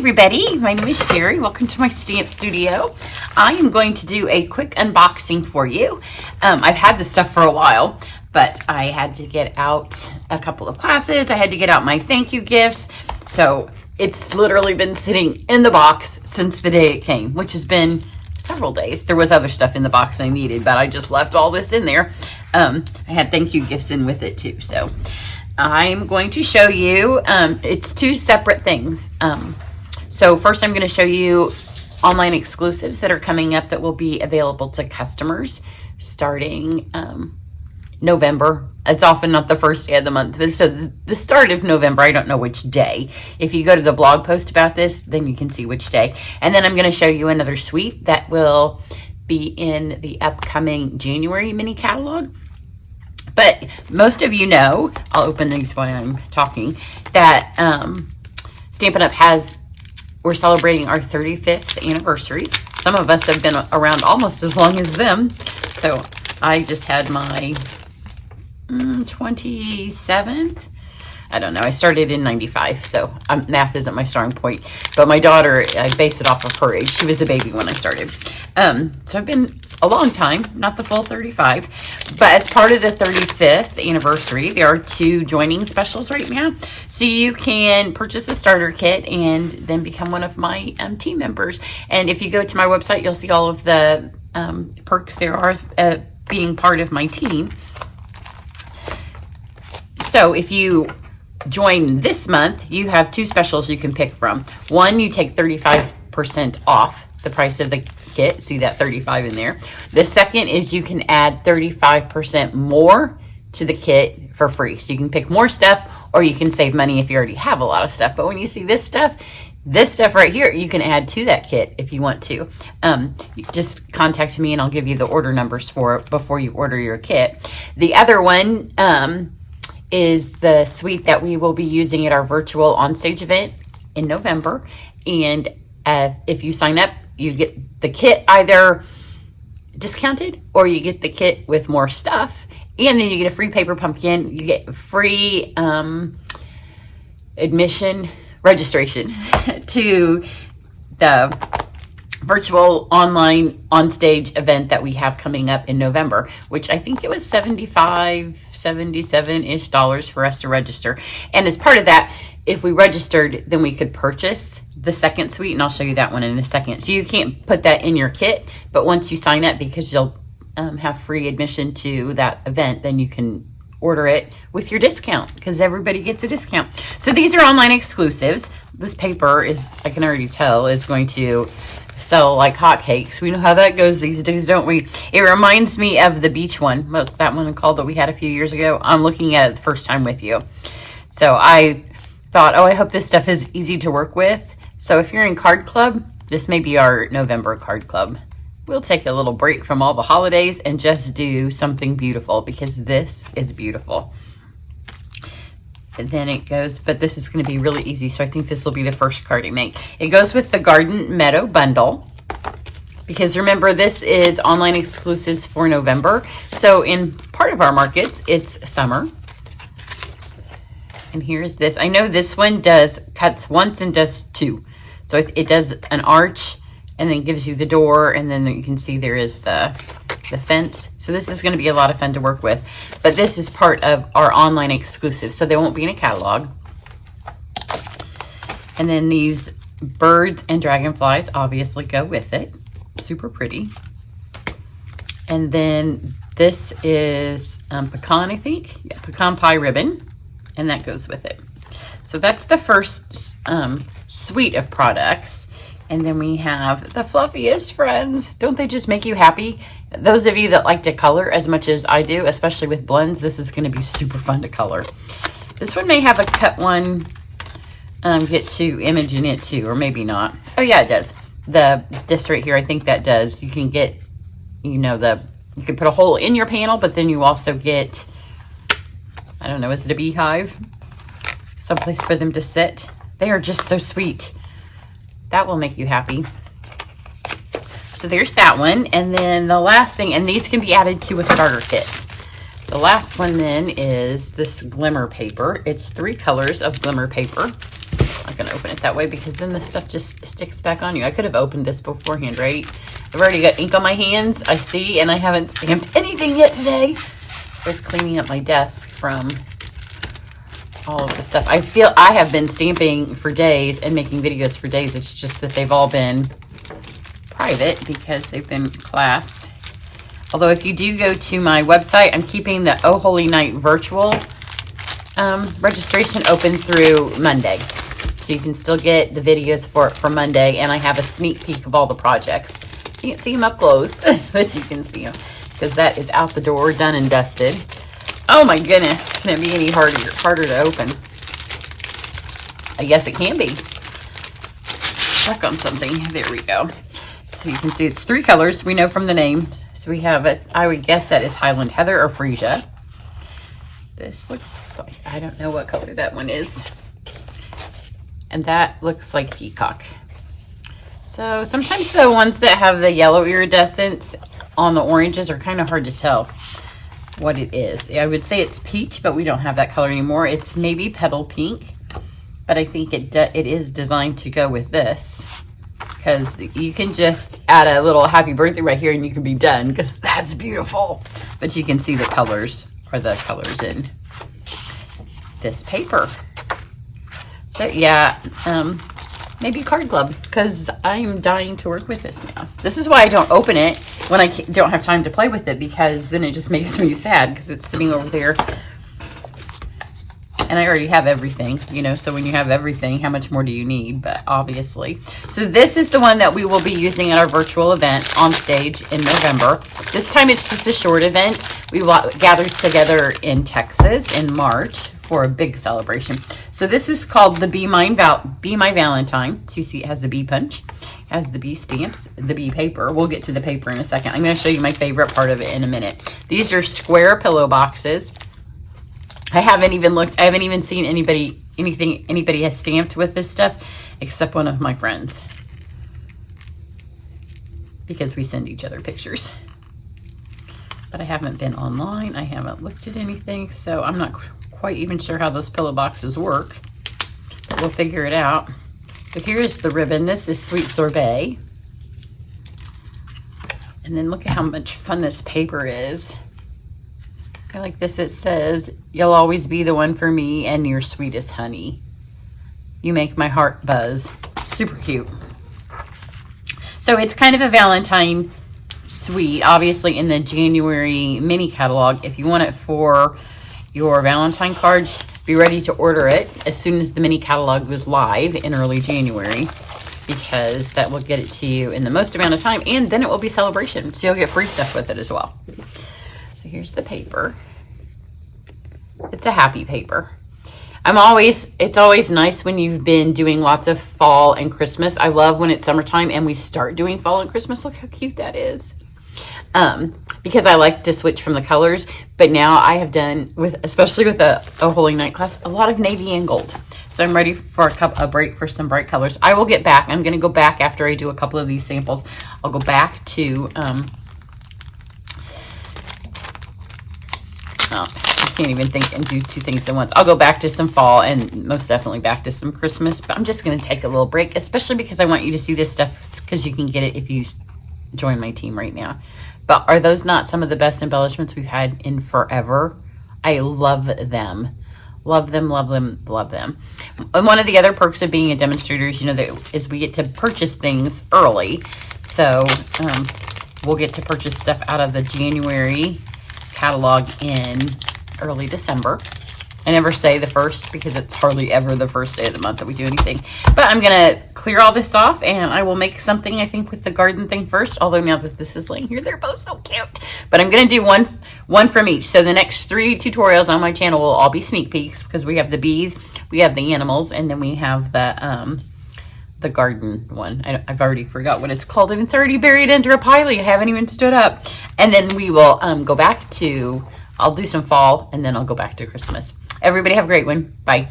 everybody, my name is Sherry. Welcome to my stamp studio. I am going to do a quick unboxing for you. I've had this stuff for a while, but I had to get out a couple of classes. I had to get out my thank you gifts. So it's literally been sitting in the box since the day it came, which has been several days. There was other stuff in the box I needed, but I just left all this in there. I had thank you gifts in with it too. So I'm going to show you, it's two separate things. So first I'm going to show you online exclusives that are coming up that will be available to customers starting November. It's often not the first day of the month, but so the start of November, I don't know which day. If you go to the blog post about this, then you can see which day. And then I'm going to show you another suite that will be in the upcoming January mini catalog. But most of you know, I'll open these while I'm talking, that Stampin' Up! We're celebrating our 35th anniversary. Some of us have been around almost as long as them. So I just had my 27th. I don't know. I started in 95, so math isn't my strong point. But my daughter, I base it off of her age. She was a baby when I started. So I've been a long time, not the full 35. But as part of the 35th anniversary, there are 2 joining specials right now. So you can purchase a starter kit and then become one of my team members. And if you go to my website, you'll see all of the perks there are being part of my team. So if you join this month, you have 2 specials you can pick from. One, you take 35% off the price of the kit. See that 35 in there. The second is you can add 35% more to the kit for free. So you can pick more stuff, or you can save money if you already have a lot of stuff. But when you see this stuff right here, you can add to that kit if you want to. You just contact me and I'll give you the order numbers for it before you order your kit. The other one is the suite that we will be using at our virtual onstage event in November. And if you sign up, you get the kit either discounted or you get the kit with more stuff. And then you get a free paper pumpkin. You get free admission registration to the virtual online onstage event that we have coming up in November, which I think it was $77-ish for us to register. And as part of that, if we registered, then we could purchase the second suite, and I'll show you that one in a second. So you can't put that in your kit, but once you sign up, because you'll have free admission to that event, then you can order it with your discount, because everybody gets a discount. So these are online exclusives. This paper is, I can already tell, is going to sell like hotcakes. We know how that goes these days, don't we? It reminds me of the beach one. What's that one called that we had a few years ago? I'm looking at it the first time with you. So I thought, oh, I hope this stuff is easy to work with. So if you're in card club, this may be our November card club. We'll take a little break from all the holidays and just do something beautiful, because this is beautiful. And then it goes, but this is going to be really easy, so I think this will be the first card I make. It goes with the Garden Meadow bundle, because remember, this is online exclusives for November. So in part of our markets, it's summer. And here's this. I know this one cuts once and does 2. So it does an arch and then gives you the door, and then you can see there is the fence. So this is going to be a lot of fun to work with. But this is part of our online exclusive, so they won't be in a catalog. And then these birds and dragonflies obviously go with it. Super pretty. And then this is pecan, I think. Yeah, pecan pie ribbon. And that goes with it. So that's the first suite of products. And then we have the fluffiest friends. Don't they just make you happy? Those of you that like to color as much as I do, especially with blends, this is going to be super fun to color. This one may have a cut one, get to image in it too, or maybe not. Oh yeah, it does. This right here, I think that does. You can get, you can put a hole in your panel, but then you also get, I don't know, is it a beehive? Someplace for them to sit. They are just so sweet. That will make you happy. So there's that one. And then the last thing, and these can be added to a starter kit. The last one then is this glimmer paper. It's 3 colors of glimmer paper. Like going to open it that way because then the stuff just sticks back on you. I could have opened this beforehand, right? I've already got ink on my hands, I see, and I haven't stamped anything yet today. Just cleaning up my desk from all of the stuff. I feel I have been stamping for days and making videos for days. It's just that they've all been private because they've been class. Although if you do go to my website, I'm keeping the Oh Holy Night virtual registration open through Monday. So you can still get the videos for Monday, and I have a sneak peek of all the projects. You can't see them up close, but you can see them because that is out the door, done and dusted. Oh my goodness, can it be any harder to open? I guess it can be. Stuck on something. There we go. So you can see it's 3 colors. We know from the name. So we have it. I would guess that is Highland Heather or Freesia. This looks like, I don't know what color that one is. And that looks like Peacock. So sometimes the ones that have the yellow iridescence on the oranges are kind of hard to tell what it is. I would say it's peach, but we don't have that color anymore. It's maybe petal pink, but I think it is designed to go with this because you can just add a little happy birthday right here and you can be done because that's beautiful. But you can see the colors are the colors in this paper. So yeah, maybe card club because I'm dying to work with this now. This is why I don't open it when I don't have time to play with it, because then it just makes me sad because it's sitting over there and I already have everything, you know. So when you have everything, how much more do you need? But obviously, so this is the one that we will be using at our virtual event on stage in November. This time it's just a short event. We will gather together in Texas in March for a big celebration. So this is called the Be My Valentine. So you see it has the bee punch, has the bee stamps, the bee paper. We'll get to the paper in a second. I'm going to show you my favorite part of it in a minute. These are square pillow boxes. I haven't even looked, I haven't even seen anybody has stamped with this stuff except one of my friends, because we send each other pictures. But I haven't been online. I haven't looked at anything, so I'm not quite even sure how those pillow boxes work, but we'll figure it out. So here's the ribbon. This is Sweet Sorbet. And then look at how much fun this paper is. I like this. It says, "You'll always be the one for me and your sweetest honey. You make my heart buzz." Super cute. So it's kind of a Valentine suite, obviously in the January mini catalog. If you want it for your Valentine cards, be ready to order it as soon as the mini catalog goes live in early January, because that will get it to you in the most amount of time, and then it will be celebration, so you'll get free stuff with it as well. So here's the paper. It's a happy paper. It's always nice when you've been doing lots of fall and Christmas. I love when it's summertime and we start doing fall and Christmas. Look how cute that is. Because I like to switch from the colors, but now I have done, especially with a Holy Night class, a lot of navy and gold. So I'm ready for a break for some bright colors. I will get back. I'm going to go back after I do a couple of these samples. I'll go back to, I can't even think and do 2 things at once. I'll go back to some fall and most definitely back to some Christmas, but I'm just going to take a little break, especially because I want you to see this stuff, because you can get it if you join my team right now. But are those not some of the best embellishments we've had in forever? I love them. Love them, love them, love them. And one of the other perks of being a demonstrator is, is we get to purchase things early. So we'll get to purchase stuff out of the January catalog in early December. I never say the first because it's hardly ever the first day of the month that we do anything. But I'm going to clear all this off and I will make something, I think, with the garden thing first. Although now that this is laying here, they're both so cute. But I'm going to do one from each. So the next 3 tutorials on my channel will all be sneak peeks, because we have the bees, we have the animals, and then we have the garden one. I've already forgot what it's called, and it's already buried under a pile. I haven't even stood up. And then we will go back to, I'll do some fall, and then I'll go back to Christmas. Everybody have a great one. Bye.